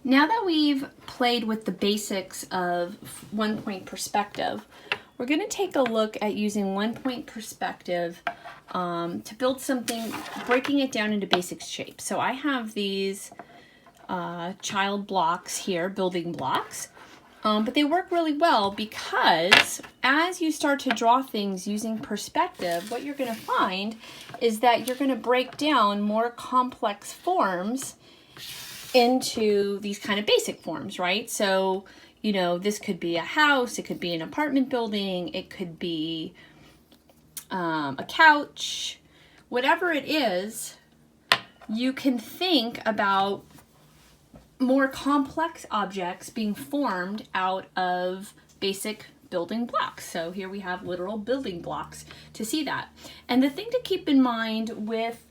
Now that we've played with the basics of one-point perspective, we're going to take a look at using one-point perspective to build something, breaking it down into basic shapes. So I have these child blocks here, building blocks, but they work really well because as you start to draw things using perspective, what you're going to find is that you're going to break down more complex forms into these kind of basic forms, right? So, you know, this could be a house, it could be an apartment building, it could be a couch, whatever it is, you can think about more complex objects being formed out of basic building blocks. So here we have literal building blocks to see that. And the thing to keep in mind with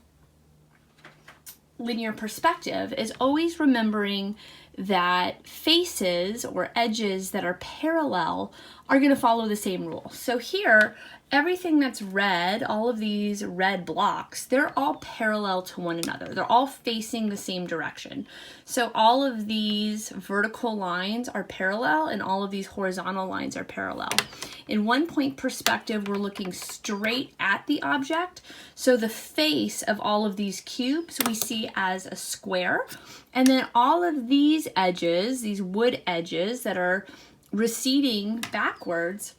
linear perspective is always remembering that faces or edges that are parallel are going to follow the same rule. So here, everything that's red, all of these red blocks, they're all parallel to one another. They're all facing the same direction. So all of these vertical lines are parallel and all of these horizontal lines are parallel. In one-point perspective, we're looking straight at the object. So the face of all of these cubes we see as a square. And then all of these edges, these wood edges that are receding backwards,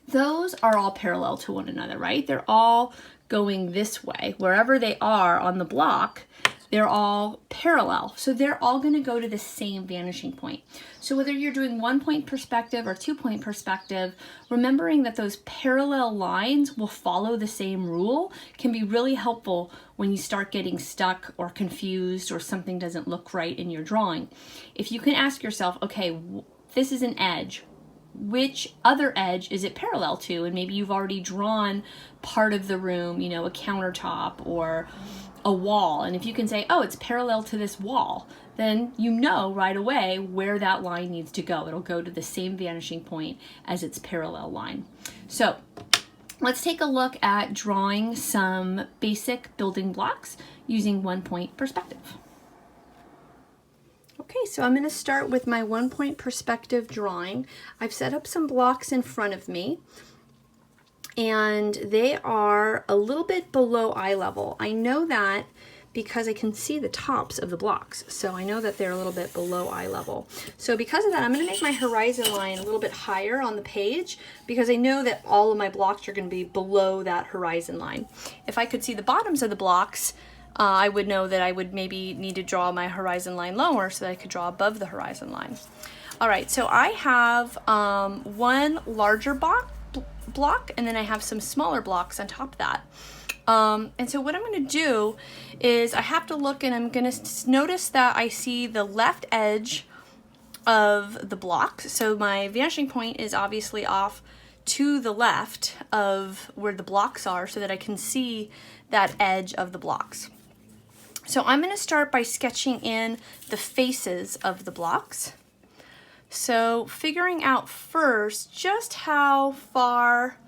those are all parallel to one another, right? They're all going this way. Wherever they are on the block, they're all parallel. So they're all going to go to the same vanishing point. So whether you're doing one-point perspective or two-point perspective, remembering that those parallel lines will follow the same rule can be really helpful when you start getting stuck or confused or something doesn't look right in your drawing. If you can ask yourself, okay, this is an edge. Which other edge is it parallel to? And maybe you've already drawn part of the room, you know, a countertop or a wall. And if you can say, oh, it's parallel to this wall, then you know right away where that line needs to go. It'll go to the same vanishing point as its parallel line. So let's take a look at drawing some basic building blocks using one-point perspective. Okay, so I'm going to start with my one-point perspective drawing. I've set up some blocks in front of me, and they are a little bit below eye level. I know that because I can see the tops of the blocks, so I know that they're a little bit below eye level. So because of that, I'm going to make my horizon line a little bit higher on the page because I know that all of my blocks are going to be below that horizon line. If I could see the bottoms of the blocks, I would know that I would maybe need to draw my horizon line lower so that I could draw above the horizon line. All right, so I have one larger block and then I have some smaller blocks on top of that. And so what I'm going to do is I have to look and I'm going to notice that I see the left edge of the block. So my vanishing point is obviously off to the left of where the blocks are so that I can see that edge of the blocks. So I'm going to start by sketching in the faces of the blocks. So figuring out first just how far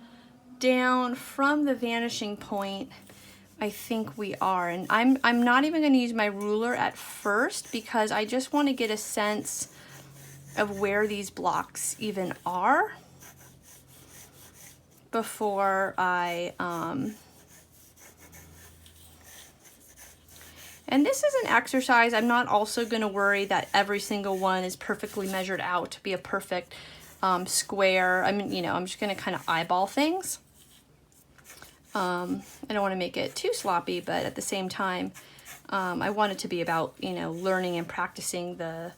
down from the vanishing point I think we are. And I'm not even going to use my ruler at first because I just want to get a sense of where these blocks even are before I and this is an exercise. I'm not also going to worry that every single one is perfectly measured out to be a perfect square. I mean, you know, I'm just going to kind of eyeball things. I don't want to make it too sloppy, but at the same time, I want it to be about, you know, learning and practicing the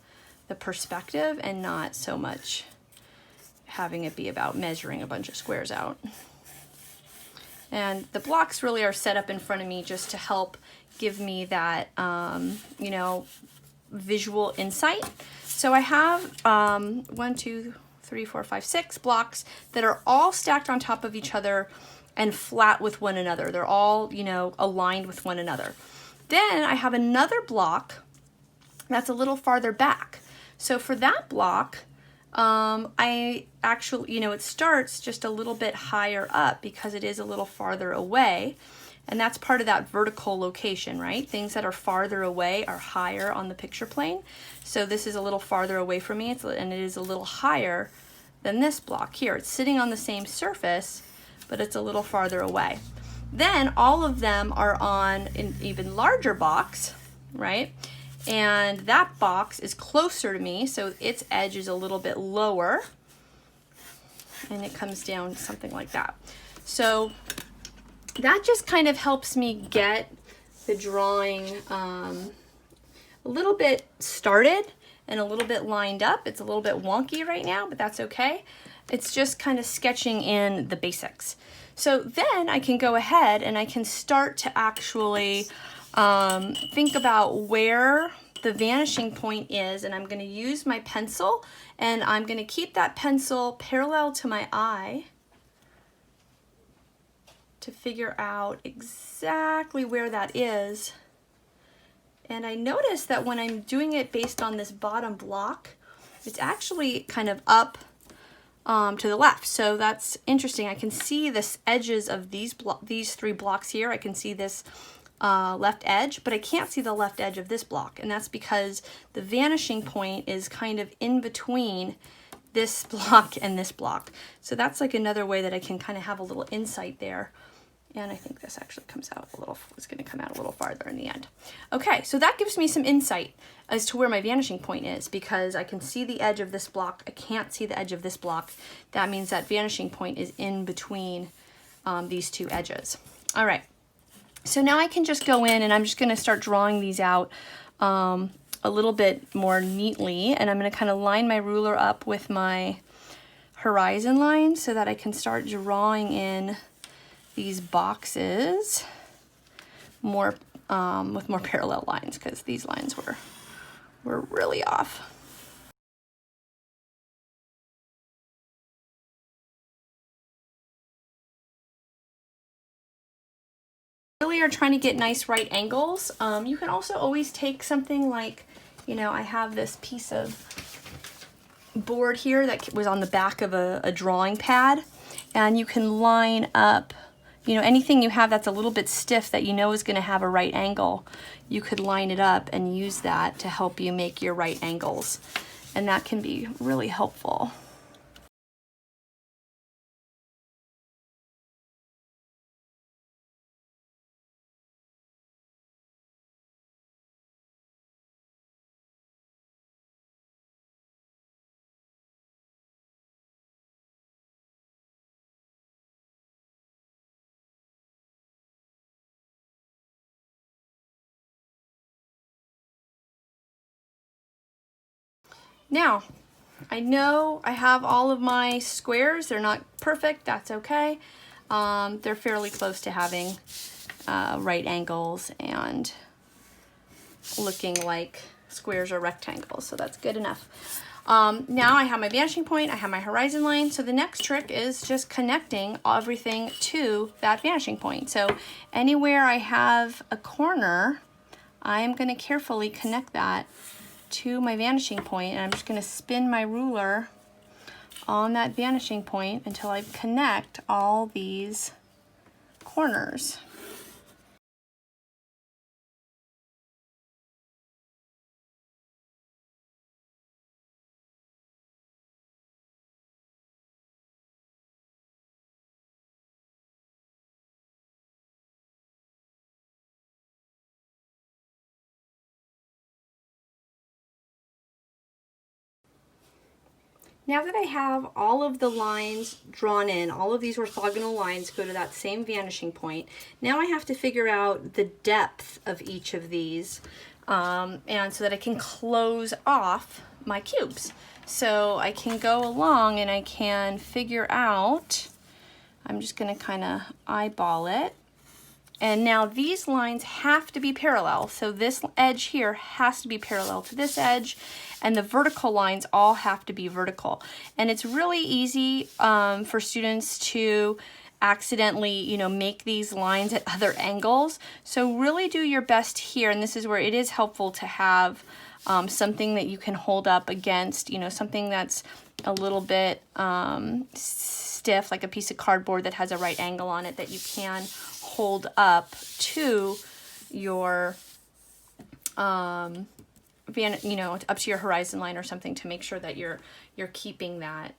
perspective and not so much having it be about measuring a bunch of squares out. And the blocks really are set up in front of me just to help give me that, you know, visual insight. So I have 1, 2, 3, 4, 5, 6 blocks that are all stacked on top of each other and flat with one another. They're all, you know, aligned with one another. Then I have another block that's a little farther back. So for that block, I actually, you know, it starts just a little bit higher up because it is a little farther away. And that's part of that vertical location, right? Things that are farther away are higher on the picture plane. So this is a little farther away from me, and it is a little higher than this block here. It's sitting on the same surface, but it's a little farther away. Then all of them are on an even larger box, right? And that box is closer to me, so its edge is a little bit lower, and it comes down something like that. So that just kind of helps me get the drawing a little bit started and a little bit lined up. It's a little bit wonky right now, but that's okay. It's just kind of sketching in the basics. So then I can go ahead and I can start to actually think about where the vanishing point is, and I'm going to use my pencil, and I'm going to keep that pencil parallel to my eye to figure out exactly where that is. And I notice that when I'm doing it based on this bottom block, it's actually kind of up to the left. So that's interesting. I can see the edges of these three blocks here. I can see this left edge, but I can't see the left edge of this block. And that's because the vanishing point is kind of in between this block and this block. So that's like another way that I can kind of have a little insight there. And I think this actually comes out a little, it's going to come out a little farther in the end. Okay, so that gives me some insight as to where my vanishing point is, because I can see the edge of this block. I can't see the edge of this block. That means that vanishing point is in between these two edges. All right, so now I can just go in and I'm just going to start drawing these out a little bit more neatly. And I'm going to kind of line my ruler up with my horizon line so that I can start drawing in these boxes more with more parallel lines, because these lines were really off. Really are trying to get nice right angles. You can also always take something like, you know, I have this piece of board here that was on the back of a drawing pad, and you can line up, you know, anything you have that's a little bit stiff that you know is going to have a right angle, you could line it up and use that to help you make your right angles. And that can be really helpful. Now, I know I have all of my squares. They're not perfect, that's okay. They're fairly close to having right angles and looking like squares or rectangles, so that's good enough. Now I have my vanishing point, I have my horizon line, so the next trick is just connecting everything to that vanishing point. So anywhere I have a corner, I am going to carefully connect that to my vanishing point, and I'm just going to spin my ruler on that vanishing point until I connect all these corners. Now that I have all of the lines drawn in, all of these orthogonal lines go to that same vanishing point, now I have to figure out the depth of each of these, and so that I can close off my cubes. So I can go along and I can figure out, I'm just going to kind of eyeball it. And now these lines have to be parallel. So this edge here has to be parallel to this edge, and the vertical lines all have to be vertical. And it's really easy for students to accidentally, you know, make these lines at other angles. So really do your best here, and this is where it is helpful to have something that you can hold up against, you know, something that's a little bit stiff, like a piece of cardboard that has a right angle on it that you can hold up to your, up to your horizon line or something to make sure that you're keeping that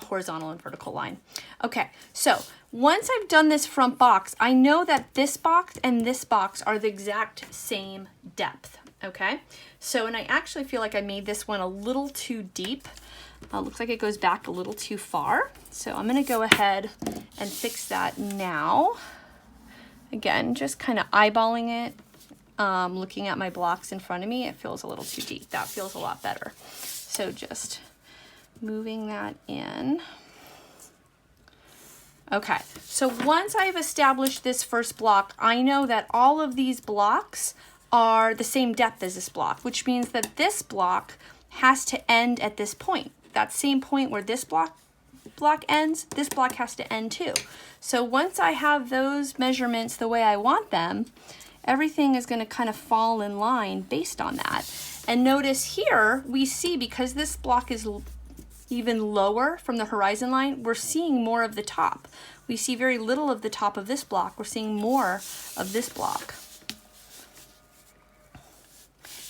horizontal and vertical line. Okay, so once I've done this front box, I know that this box and this box are the exact same depth. Okay, so, and I actually feel like I made this one a little too deep. Looks like it goes back a little too far. So I'm gonna go ahead and fix that now. Again, just kind of eyeballing it, looking at my blocks in front of me, it feels a little too deep. That feels a lot better. So just moving that in. Okay, so once I've established this first block, I know that all of these blocks are the same depth as this block, which means that this block has to end at this point. That same point where this block ends, this block has to end too. So once I have those measurements the way I want them, everything is going to kind of fall in line based on that. And notice here we see, because this block is even lower from the horizon line, we're seeing more of the top. We see very little of the top of this block. We're seeing more of this block.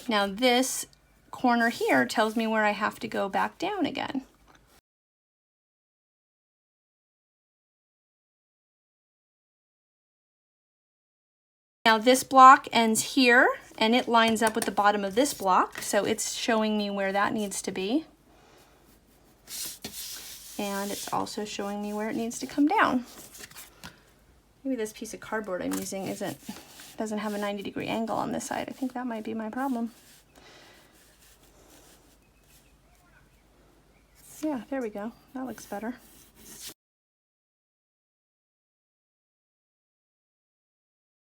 Now this corner here tells me where I have to go back down again. Now this block ends here and it lines up with the bottom of this block, so it's showing me where that needs to be. And it's also showing me where it needs to come down. Maybe this piece of cardboard I'm using doesn't have a 90-degree angle on this side. I think that might be my problem. Yeah, there we go. That looks better.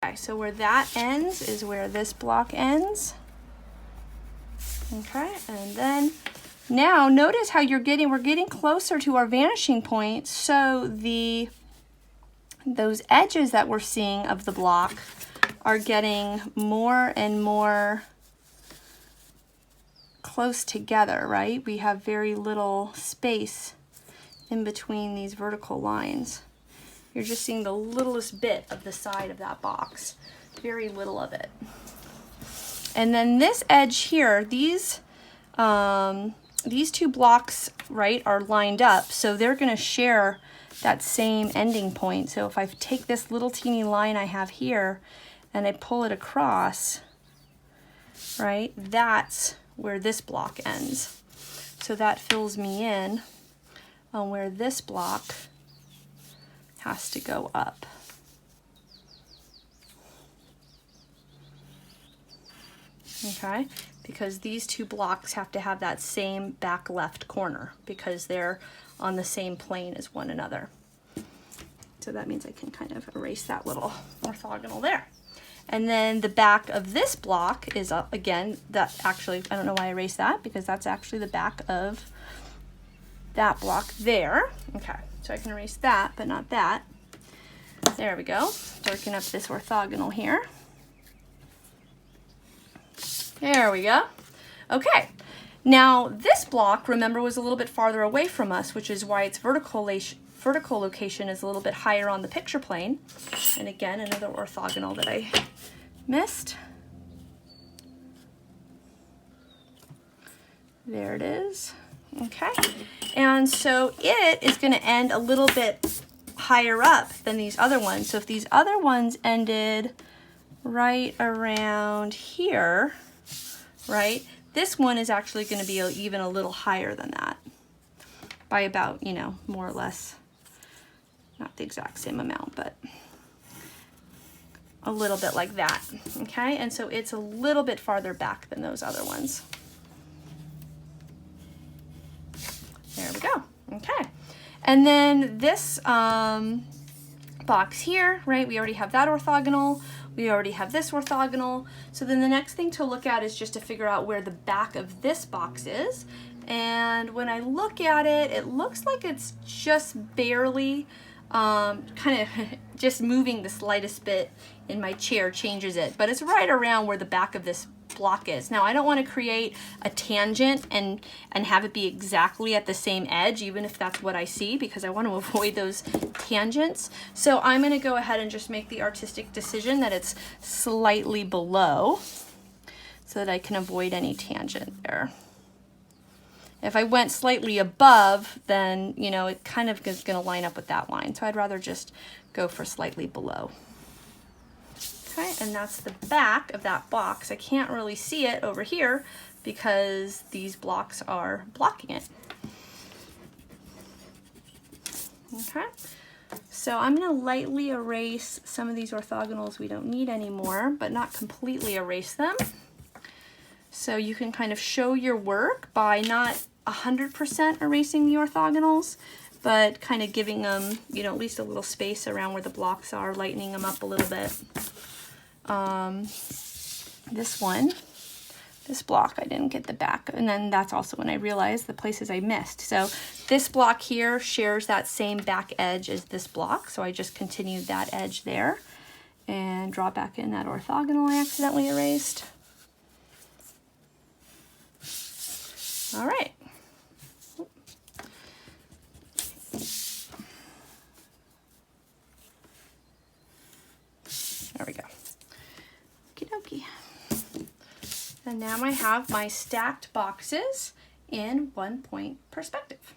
Okay, so where that ends is where this block ends. Okay, and then now notice how we're getting closer to our vanishing point, so those edges that we're seeing of the block are getting more and more close together, right? We have very little space in between these vertical lines. You're just seeing the littlest bit of the side of that box, very little of it. And then this edge here, these two blocks, right, are lined up, so they're going to share that same ending point. So if I take this little teeny line I have here and I pull it across, right, that's where this block ends. So that fills me in on where this block has to go up. Okay, because these two blocks have to have that same back left corner because they're on the same plane as one another. So that means I can kind of erase that little orthogonal there. And then the back of this block is, again, that actually, I don't know why I erased that, because that's actually the back of that block there. Okay, so I can erase that, but not that. There we go. Darken up this orthogonal here. There we go. Okay, now this block, remember, was a little bit farther away from us, which is why its vertical location is a little bit higher on the picture plane. And again, another orthogonal that I missed. There it is. Okay, and so it is going to end a little bit higher up than these other ones. So if these other ones ended right around here, right, this one is actually going to be even a little higher than that by about, you know, more or less, not the exact same amount, but a little bit like that. Okay, and so it's a little bit farther back than those other ones. There we go. Okay, and then this box here, right, we already have that orthogonal. We already have this orthogonal. So then the next thing to look at is just to figure out where the back of this box is. And when I look at it, it looks like it's just barely, kind of just moving the slightest bit in my chair changes it. But it's right around where the back of this block is. Now I don't want to create a tangent and have it be exactly at the same edge, even if that's what I see, because I want to avoid those tangents. So I'm going to go ahead and just make the artistic decision that it's slightly below so that I can avoid any tangent there. If I went slightly above, then, you know, it kind of is going to line up with that line. So I'd rather just go for slightly below. Okay, and that's the back of that box. I can't really see it over here because these blocks are blocking it. Okay, so I'm going to lightly erase some of these orthogonals we don't need anymore, but not completely erase them. So you can kind of show your work by not 100% erasing the orthogonals, but kind of giving them, you know, at least a little space around where the blocks are, lightening them up a little bit. This block, I didn't get the back, and then that's also when I realized the places I missed. So this block here shares that same back edge as this block, so I just continued that edge there and draw back in that orthogonal I accidentally erased. All right. There we go. Okie dokie. And now I have my stacked boxes in 1 point perspective.